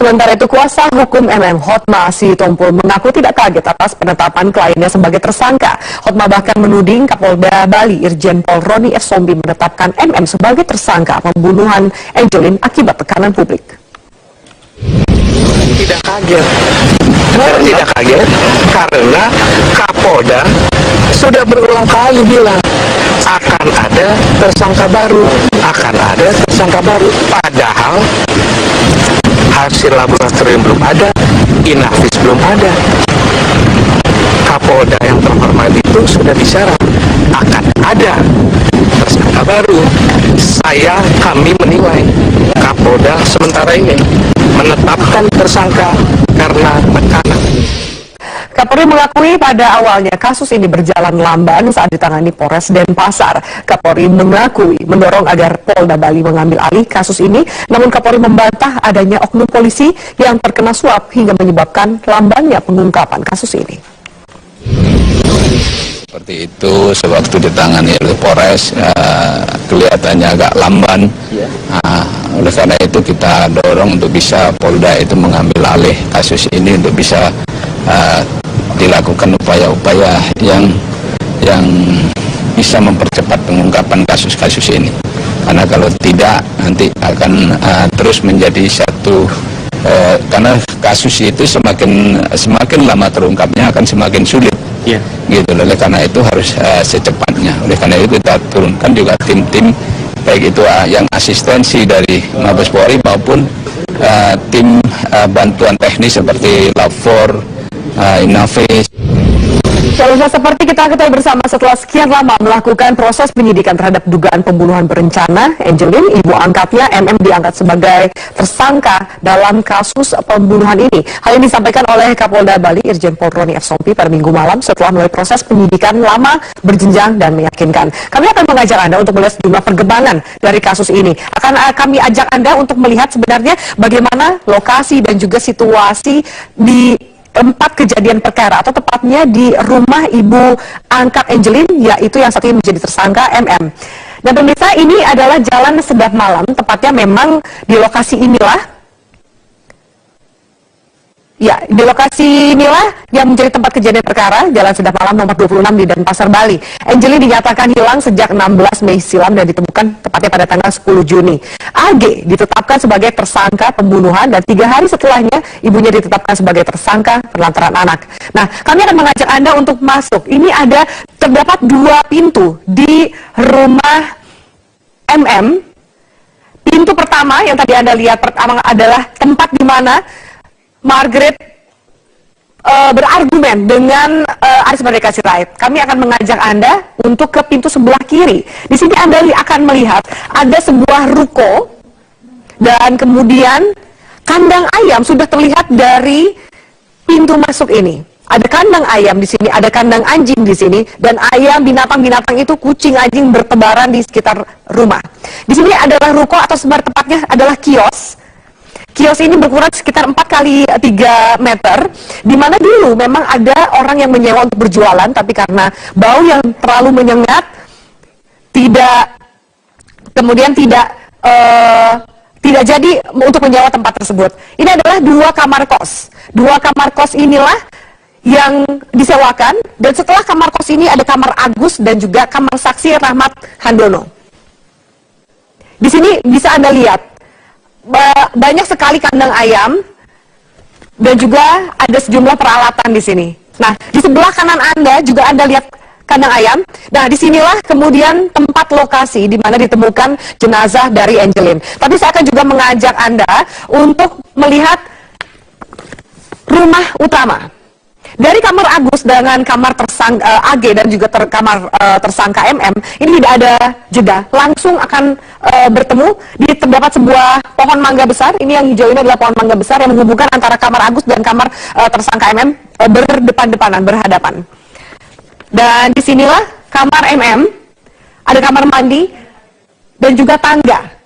Sementara itu, kuasa hukum MM Hotma Sitompul mengaku tidak kaget atas penetapan kliennya sebagai tersangka. Hotma bahkan menuding Kapolda Bali Irjen Pol Roni F. Sombi menetapkan MM sebagai tersangka pembunuhan Angelin akibat tekanan publik. Tidak kaget. Kenapa tidak kaget? Karena Kapolda sudah berulang kali bilang akan ada tersangka baru, Padahal hasil laboratorium belum ada, inafis belum ada. Kapolda yang terhormat itu sudah bicara akan ada tersangka baru. Kami menilai Kapolda sementara ini menetapkan tersangka karena tekanan. Kapolri mengakui pada awalnya kasus ini berjalan lamban saat ditangani Polres Denpasar. Kapolri mengakui mendorong agar Polda Bali mengambil alih kasus ini, namun Kapolri membantah adanya oknum polisi yang terkena suap hingga menyebabkan lambannya pengungkapan kasus ini. Seperti itu, sewaktu ditangani oleh Polres kelihatannya agak lamban. Oleh karena itu kita dorong untuk bisa Polda itu mengambil alih kasus ini untuk bisa dilakukan upaya-upaya yang bisa mempercepat pengungkapan kasus-kasus ini. Karena kalau tidak nanti akan terus menjadi satu karena kasus itu semakin lama terungkapnya akan semakin sulit. Gitu. Oleh karena itu harus secepatnya. Oleh karena itu kita turunkan juga tim-tim baik itu yang asistensi dari Mabes Polri maupun tim bantuan teknis seperti Lafor, Inavis. Pemirsa, seperti kita ketahui bersama, setelah sekian lama melakukan proses penyidikan terhadap dugaan pembunuhan berencana Angelin, ibu angkatnya MM diangkat sebagai tersangka dalam kasus pembunuhan ini. Hal ini disampaikan oleh Kapolda Bali Irjen Pol Roni F. Sombi pada Minggu malam setelah melalui proses penyidikan lama, berjenjang, dan meyakinkan. Kami akan mengajak Anda untuk melihat sejumlah perkembangan dari kasus ini. Akan kami ajak Anda untuk melihat sebenarnya bagaimana lokasi dan juga situasi di tempat kejadian perkara, atau tepatnya di rumah ibu angkat Angelin, yaitu yang saat ini menjadi tersangka MM. Dan pemirsa, ini adalah Jalan Sedap Malam, tepatnya memang di lokasi inilah. Ya, di lokasi inilah yang menjadi tempat kejadian perkara, Jalan Sedap Malam nomor 26 di Denpasar, Bali. Angelin dinyatakan hilang sejak 16 Mei silam dan ditemukan tepatnya pada tanggal 10 Juni. AG ditetapkan sebagai tersangka pembunuhan dan 3 hari setelahnya ibunya ditetapkan sebagai tersangka penelantaran anak. Nah, kami akan mengajak Anda untuk masuk. Ini terdapat 2 pintu di rumah MM. Pintu pertama yang tadi Anda lihat pertama adalah tempat di mana Margaret berargumen dengan Aris Merdeka Sirait. Kami akan mengajak Anda untuk ke pintu sebelah kiri. Di sini Anda akan melihat ada sebuah ruko dan kemudian kandang ayam sudah terlihat dari pintu masuk ini. Ada kandang ayam di sini, ada kandang anjing di sini, dan ayam, binatang-binatang itu, kucing, anjing bertebaran di sekitar rumah. Di sini adalah ruko atau sebenarnya tepatnya adalah kios. Kios ini berukuran sekitar 4 kali 3 meter, di mana dulu memang ada orang yang menyewa untuk berjualan, tapi karena bau yang terlalu menyengat, tidak jadi untuk menyewa tempat tersebut. Ini adalah 2 kamar kos. 2 kamar kos inilah yang disewakan, dan setelah kamar kos ini ada kamar Agus dan juga kamar saksi Rahmat Handono. Di sini bisa Anda lihat banyak sekali kandang ayam dan juga ada sejumlah peralatan di sini. Nah, di sebelah kanan Anda juga Anda lihat kandang ayam. Nah, disinilah kemudian tempat lokasi di mana ditemukan jenazah dari Angelin. Tapi saya akan juga mengajak Anda untuk melihat rumah utama. Dari kamar Agus dengan kamar tersangka AG dan juga kamar tersangka MM, ini tidak ada jeda, langsung akan bertemu. Terdapat sebuah pohon mangga besar. Ini yang hijau ini adalah pohon mangga besar yang menghubungkan antara kamar Agus dan kamar tersangka MM berdepan-depanan, berhadapan. Dan disinilah kamar MM, ada kamar mandi dan juga tangga.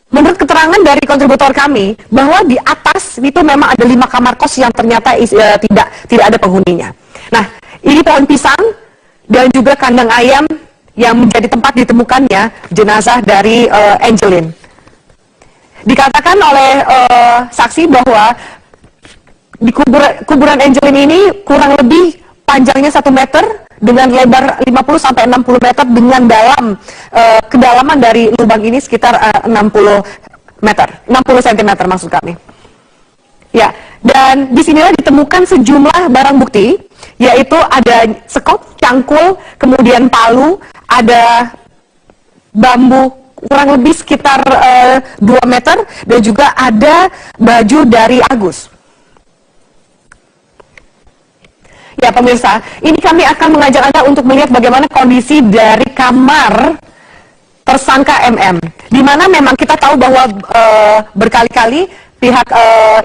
Menurut keterangan dari kontributor kami, bahwa di atas itu memang ada 5 kamar kos yang ternyata tidak ada penghuninya. Nah, ini pohon pisang dan juga kandang ayam yang menjadi tempat ditemukannya jenazah dari Angelin. dikatakan oleh saksi bahwa di kuburan Angelin ini kurang lebih panjangnya 1 meter dengan lebar 50-60 meter dengan kedalaman dari lubang ini sekitar 60 cm maksud kami. Ya, dan disinilah ditemukan sejumlah barang bukti, yaitu ada sekop, cangkul, kemudian palu, ada bambu kurang lebih sekitar 2 meter, dan juga ada baju dari Agus. Ya pemirsa, ini kami akan mengajak Anda untuk melihat bagaimana kondisi dari kamar tersangka MM, di mana memang kita tahu bahwa berkali-kali pihak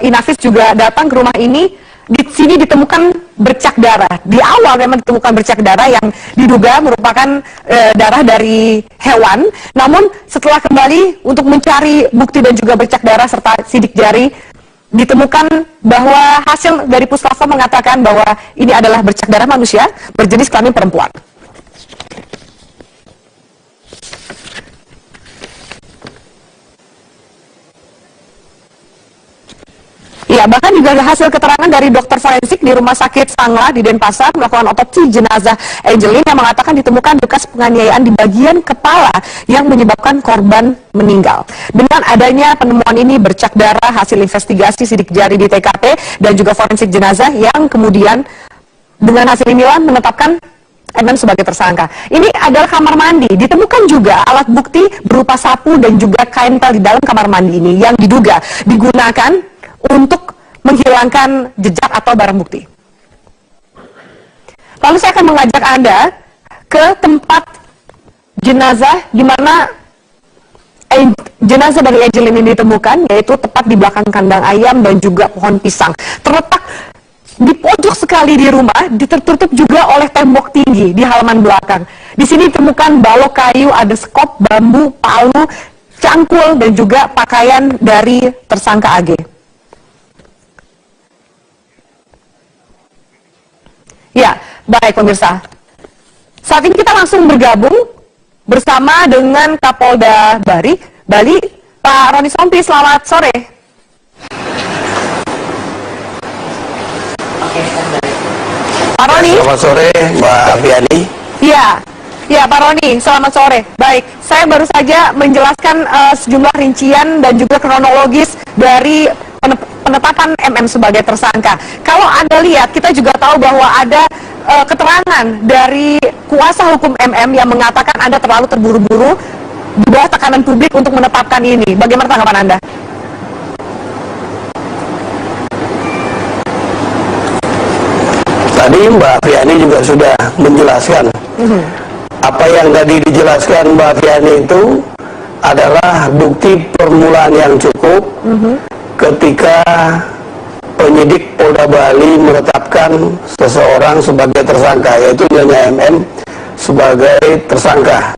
Inavis juga datang ke rumah ini. Di sini ditemukan bercak darah. Di awal memang ditemukan bercak darah yang diduga merupakan darah dari hewan. Namun setelah kembali untuk mencari bukti dan juga bercak darah serta sidik jari, ditemukan bahwa hasil dari puskesmas mengatakan bahwa ini adalah bercak darah manusia berjenis kelamin perempuan. Ya, bahkan juga hasil keterangan dari dokter forensik di Rumah Sakit Sangla di Denpasar melakukan otopsi jenazah Angelin yang mengatakan ditemukan bekas penganiayaan di bagian kepala yang menyebabkan korban meninggal. Dengan adanya penemuan ini bercak darah, hasil investigasi sidik jari di TKP dan juga forensik jenazah yang kemudian dengan hasil inilah menetapkan MM sebagai tersangka. Ini adalah kamar mandi. Ditemukan juga alat bukti berupa sapu dan juga kain pel di dalam kamar mandi ini yang diduga digunakan untuk menghilangkan jejak atau barang bukti. Lalu saya akan mengajak Anda ke tempat jenazah di mana jenazah dari Angelin ini ditemukan, yaitu tepat di belakang kandang ayam dan juga pohon pisang. Terletak di pojok sekali di rumah, ditutup juga oleh tembok tinggi di halaman belakang. Di sini ditemukan balok kayu, ada sekop, bambu, palu, cangkul, dan juga pakaian dari tersangka AG. Ya, baik pemirsa. Saat ini kita langsung bergabung bersama dengan Kapolda Bali, Pak Roni Sompi. Selamat sore. Pak Roni. Selamat sore, Mbak Afiani. Ya, Pak Roni, selamat sore. Baik, saya baru saja menjelaskan sejumlah rincian dan juga kronologis dari penetapan MM sebagai tersangka. Kalau Anda lihat, kita juga tahu bahwa ada keterangan dari kuasa hukum MM yang mengatakan Anda terlalu terburu-buru di bawah tekanan publik untuk menetapkan ini. Bagaimana tanggapan Anda? Tadi Mbak Afiani juga sudah menjelaskan. Apa yang tadi dijelaskan Mbak Afiani itu adalah bukti permulaan yang cukup ketika penyidik Polda Bali menetapkan seseorang sebagai tersangka, yaitu Nyonya MM sebagai tersangka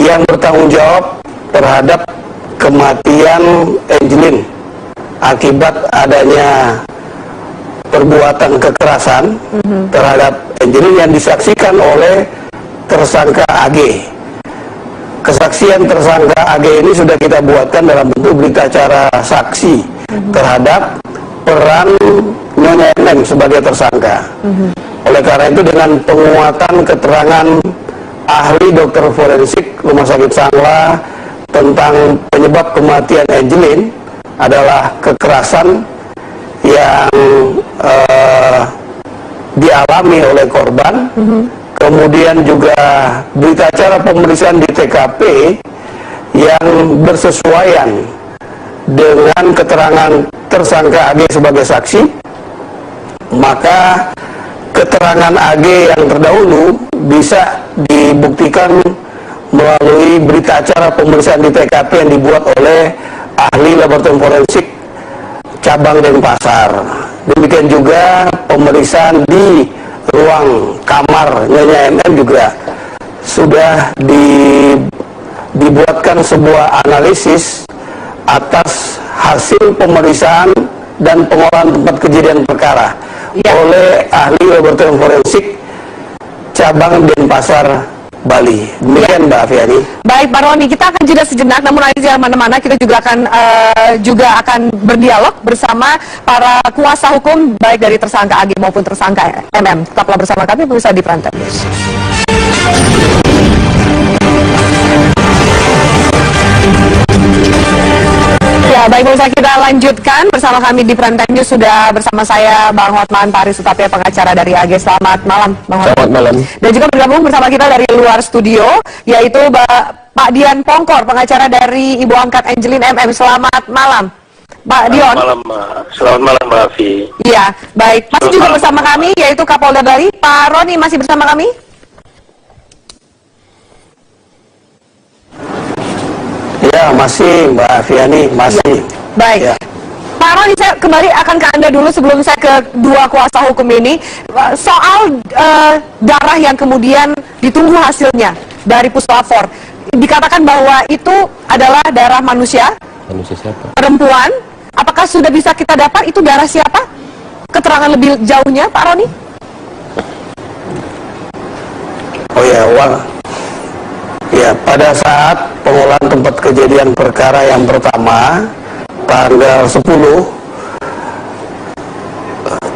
yang bertanggung jawab terhadap kematian Angelin akibat adanya perbuatan kekerasan terhadap Angelin yang disaksikan oleh tersangka AG. Kesaksian tersangka AG ini sudah kita buatkan dalam bentuk berita acara saksi terhadap peran Nyonya MM sebagai tersangka. Oleh karena itu, dengan penguatan keterangan ahli dokter forensik Rumah Sakit Sangla tentang penyebab kematian Angelin adalah kekerasan yang dialami oleh korban. Kemudian juga berita acara pemeriksaan di TKP yang bersesuaian dengan keterangan tersangka AG sebagai saksi, maka keterangan AG yang terdahulu bisa dibuktikan melalui berita acara pemeriksaan di TKP yang dibuat oleh ahli laboratorium forensik cabang Denpasar. Demikian juga pemeriksaan di ruang kamar Nyonya MM juga sudah dibuatkan sebuah analisis atas hasil pemeriksaan dan pengolahan tempat kejadian perkara oleh ahli laboratorium forensik cabang Denpasar Bali. Demikian Mbak Afiani. Baik Pak Roni, kita akan jeda sejenak, namun nanti jangan mana-mana, kita juga akan berdialog bersama para kuasa hukum baik dari tersangka AG maupun tersangka MM. Tetaplah bersama kami pemirsa di Prime Time News. Ya, baik pemirsa, kita lanjutkan bersama kami di Prime Time News. Sudah bersama saya Bang Hotman Paris Utapia, pengacara dari AG. Selamat malam Bang Hotman. Selamat malam. Dan juga bergabung bersama kita dari luar studio, yaitu Pak Dian Pongkor, pengacara dari Ibu Angkat Angelin MM. Selamat malam Pak Dion. Selamat malam Mbak Afi. Iya, baik. Masih juga bersama kami, yaitu Kapolda Bali, Pak Roni masih bersama kami. Ya, masih Mbak Afiani, masih. Ya. Baik. Ya. Pak Roni, saya kembali akan ke Anda dulu sebelum saya ke dua kuasa hukum ini. Soal darah yang kemudian ditunggu hasilnya dari puslapor. Dikatakan bahwa itu adalah darah manusia. Manusia siapa? Perempuan. Apakah sudah bisa kita dapat itu darah siapa? Keterangan lebih jauhnya, Pak Roni? Oh ya, ya, pada saat pengolahan tempat kejadian perkara yang pertama, tanggal 10,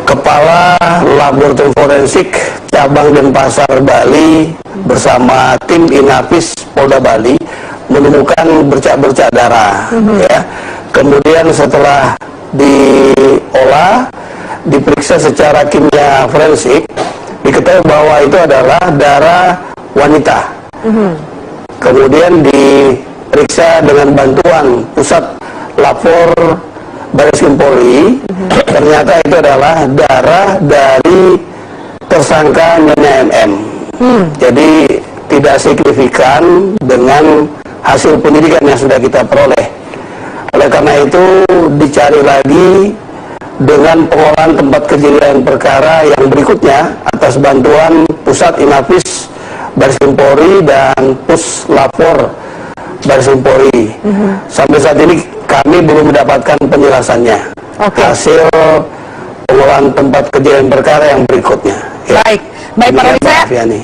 Kepala Laboratorium Forensik Cabang Denpasar Bali bersama tim Inafis Polda Bali menemukan bercak-bercak darah. Ya. Kemudian setelah diolah, diperiksa secara kimia forensik, diketahui bahwa itu adalah darah wanita. Kemudian diperiksa dengan bantuan pusat lapor Baris Krim Polri, ternyata itu adalah darah dari tersangka Nyonya MM. Jadi tidak signifikan dengan hasil penyidikan yang sudah kita peroleh. Oleh karena itu dicari lagi dengan pengolahan tempat kejadian perkara yang berikutnya atas bantuan pusat Inafis Baris Krim Polri dan Puslapor Baris Krim Polri. Sampai saat ini kami belum mendapatkan penjelasannya. Hasil pengolahan tempat kejadian perkara yang berikutnya. Ya. Baik, Pak Roni,